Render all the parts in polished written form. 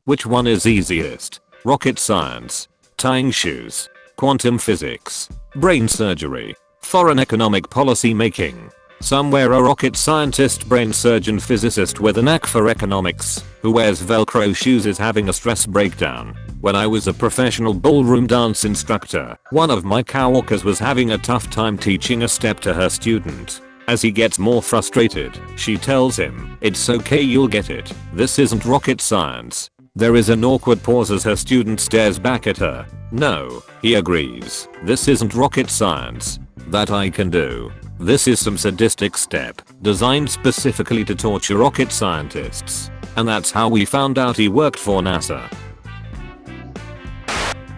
Which one is easiest? Rocket science, tying shoes, quantum physics, brain surgery, foreign economic policy making. Somewhere a rocket scientist, brain surgeon, physicist with a knack for economics who wears velcro shoes is having a stress breakdown. When I was a professional ballroom dance instructor, one of my coworkers was having a tough time teaching a step to her student. As he gets more frustrated, she tells him, "It's okay, you'll get it. This isn't rocket science." There is an awkward pause as her student stares back at her. "No," he agrees. "This isn't rocket science. That I can do. This is some sadistic step designed specifically to torture rocket scientists." And that's how we found out he worked for NASA.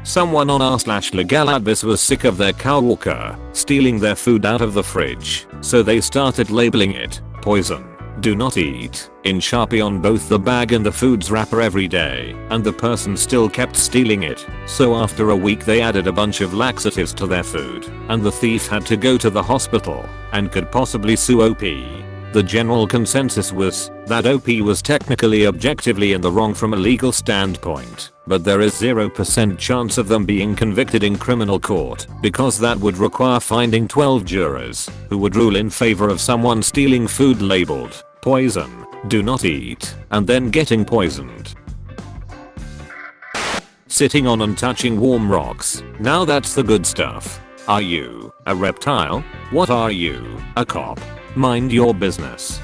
Someone on r/legaladvice was sick of their coworker stealing their food out of the fridge, so they started labeling it poison, do not eat, in Sharpie on both the bag and the food's wrapper every day, and the person still kept stealing it. So after a week they added a bunch of laxatives to their food, and the thief had to go to the hospital and could possibly sue OP. The general consensus was that OP was technically objectively in the wrong from a legal standpoint, but there is 0% chance of them being convicted in criminal court because that would require finding 12 jurors who would rule in favor of someone stealing food labeled poison, do not eat, and then getting poisoned. Sitting on and touching warm rocks. Now that's the good stuff. Are you a reptile? What are you? A cop? Mind your business.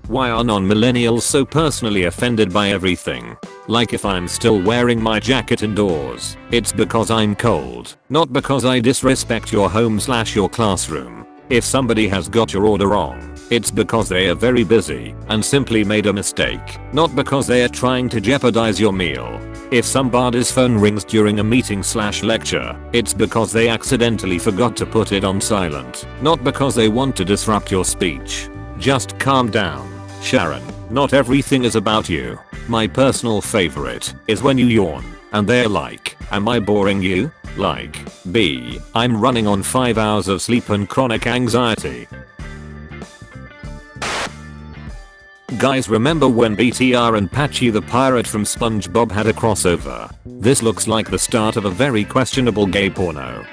Why are non-millennials so personally offended by everything? Like if I'm still wearing my jacket indoors, it's because I'm cold, not because I disrespect your home/your classroom. If somebody has got your order wrong, it's because they are very busy and simply made a mistake, not because they are trying to jeopardize your meal. If somebody's phone rings during a meeting/lecture, it's because they accidentally forgot to put it on silent, not because they want to disrupt your speech. Just calm down, Sharon. Not everything is about you. My personal favorite is when you yawn and they're like, "Am I boring you?" Like, B, I'm running on 5 hours of sleep and chronic anxiety. Guys, remember when BTR and Patchy the pirate from SpongeBob had a crossover? This looks like the start of a very questionable gay porno.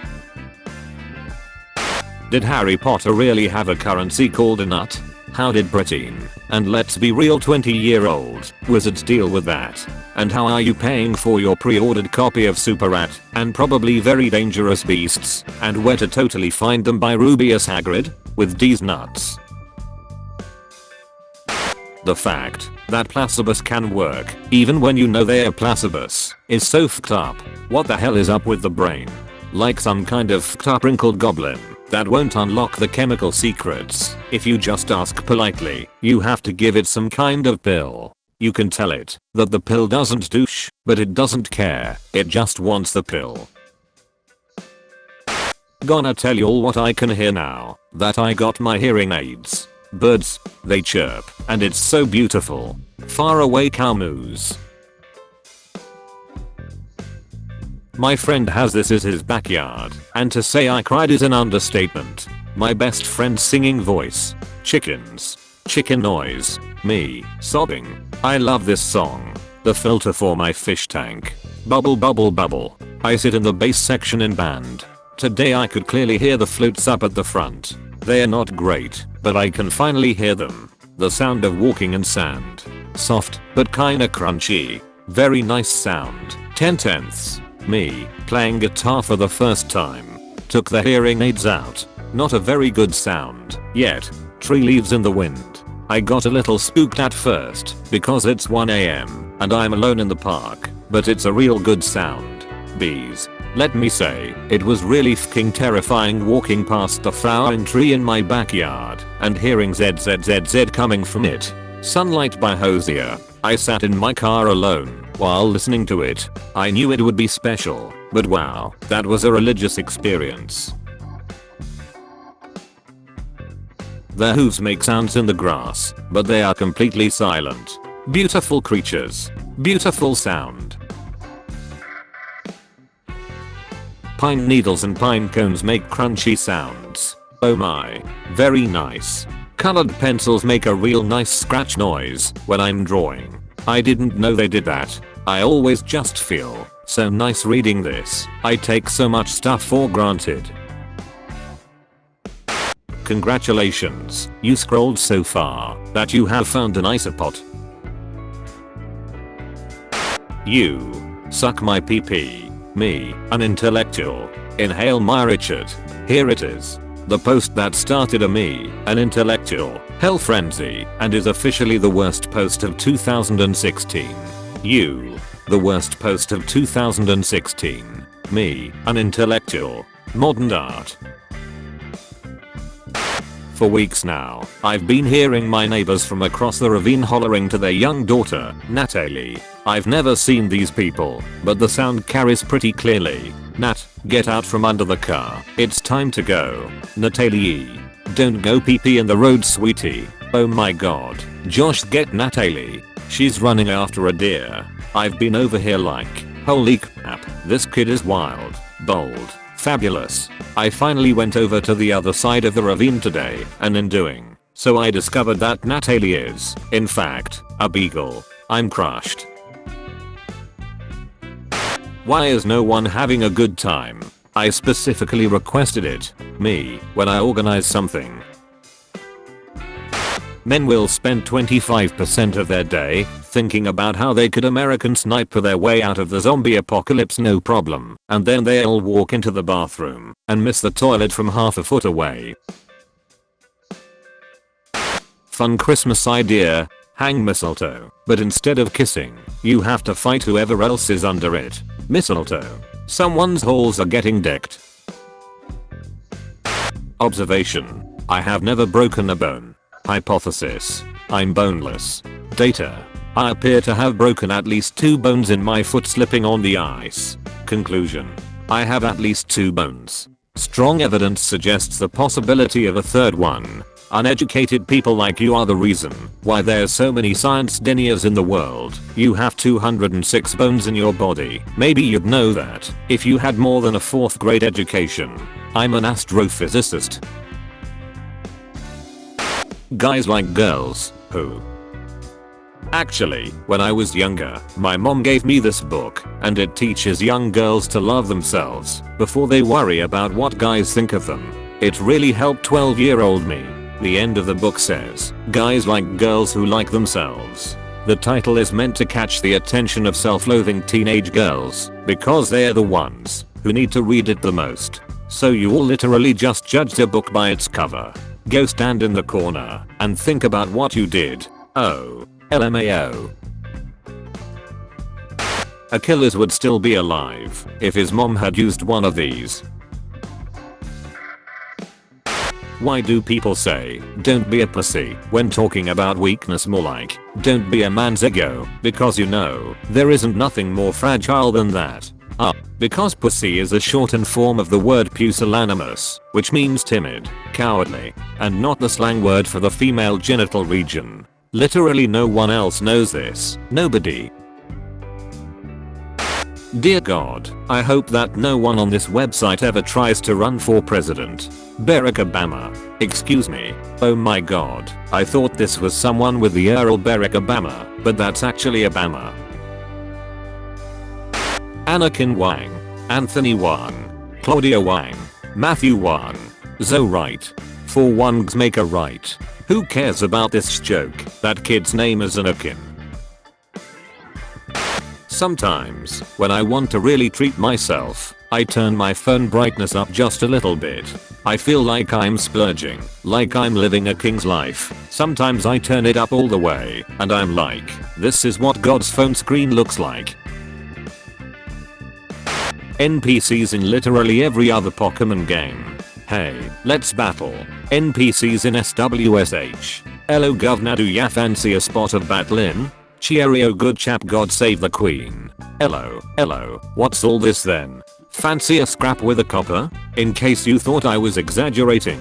Did Harry Potter really have a currency called a nut? How did Brighten, and let's be real 20-year-old, wizards deal with that? And how are you paying for your pre-ordered copy of Super Rat and probably Very Dangerous Beasts, and where to totally find them by Rubius Hagrid? With D's nuts. The fact that placebus can work even when you know they're placebus is so fucked up. What the hell is up with the brain? Like some kind of fucked up wrinkled goblin that won't unlock the chemical secrets. If you just ask politely, you have to give it some kind of pill. You can tell it that the pill doesn't do sh, but it doesn't care. It just wants the pill. Gonna tell y'all what I can hear now that I got my hearing aids. Birds, they chirp, and it's so beautiful. Far away cow moos. My friend has this as his backyard, and to say I cried is an understatement. My best friend's singing voice. Chickens. Chicken noise. Me, sobbing. I love this song. The filter for my fish tank. Bubble bubble bubble. I sit in the bass section in band. Today I could clearly hear the flutes up at the front. They're not great, but I can finally hear them. The sound of walking in sand. Soft, but kinda crunchy. Very nice sound. 10/10. Me, playing guitar for the first time. Took the hearing aids out. Not a very good sound, yet. Tree leaves in the wind. I got a little spooked at first, because it's 1 AM, and I'm alone in the park, but it's a real good sound. Bees. Let me say, it was really fucking terrifying walking past the flowering tree in my backyard, and hearing ZZZZ coming from it. Sunlight by Hosier. I sat in my car alone while listening to it. I knew it would be special, but wow, that was a religious experience. Their hooves make sounds in the grass, but they are completely silent. Beautiful creatures. Beautiful sound. Pine needles and pine cones make crunchy sounds. Oh my. Very nice. Colored pencils make a real nice scratch noise when I'm drawing. I didn't know they did that. I always just feel so nice reading this. I take so much stuff for granted. Congratulations, you scrolled so far that you have found an isopod. You suck my pee. Me, an intellectual. Inhale my Richard. Here it is. The post that started an intellectual, hell frenzy, and is officially the worst post of 2016. You, the worst post of 2016. Me, an intellectual. Modern art. For weeks now, I've been hearing my neighbors from across the ravine hollering to their young daughter, Natalie. I've never seen these people, but the sound carries pretty clearly. Nat, get out from under the car. It's time to go. Natalie. Don't go pee in the road, sweetie. Oh my god. Josh, get Natalie. She's running after a deer. I've been over here like, holy crap, this kid is wild, bold, fabulous. I finally went over to the other side of the ravine today, and in doing so I discovered that Natalie is, in fact, a beagle. I'm crushed. Why is no one having a good time? I specifically requested it. Me, when I organize something. Men will spend 25% of their day thinking about how they could American sniper their way out of the zombie apocalypse no problem, and then they'll walk into the bathroom and miss the toilet from half a foot away. Fun Christmas idea. Hang mistletoe, but instead of kissing, you have to fight whoever else is under it. Mistletoe. Someone's halls are getting decked. Observation. I have never broken a bone. Hypothesis. I'm boneless. Data. I appear to have broken at least 2 bones in my foot slipping on the ice. Conclusion. I have at least 2 bones. Strong evidence suggests the possibility of a third one. Uneducated people like you are the reason why there's so many science deniers in the world. You have 206 bones in your body. Maybe you'd know that if you had more than a 4th grade education. I'm an astrophysicist. Guys like girls who. Actually, when I was younger, my mom gave me this book, and it teaches young girls to love themselves before they worry about what guys think of them. It really helped 12-year-old me. The end of the book says, guys like girls who like themselves. The title is meant to catch the attention of self-loathing teenage girls, because they're the ones who need to read it the most. So you all literally just judged a book by its cover. Go stand in the corner and think about what you did. Oh, LMAO. Achilles would still be alive if his mom had used one of these. Why do people say, don't be a pussy, when talking about weakness? More like, don't be a man's ego, because you know, there isn't nothing more fragile than that. Because pussy is a shortened form of the word pusillanimous, which means timid, cowardly, and not the slang word for the female genital region. Literally no one else knows this. Nobody. Dear God, I hope that no one on this website ever tries to run for president. Barack Obama. Excuse me. Oh my god. I thought this was someone with the Earl Barack Obama, but that's actually Obama. Anakin Wang. Anthony Wang. Claudia Wang. Matthew Wang. Zoe Wright. 4 Wangs make a right. Who cares about this joke? That kid's name is Anakin. Sometimes, when I want to really treat myself, I turn my phone brightness up just a little bit. I feel like I'm splurging, like I'm living a king's life. Sometimes I turn it up all the way, and I'm like, this is what God's phone screen looks like. NPCs in literally every other Pokemon game. Hey, let's battle. NPCs in SWSH. Hello governor, do ya fancy a spot of battlin'? Cheerio good chap, God save the queen. Hello, what's all this then? Fancy a scrap with a copper? In case you thought I was exaggerating.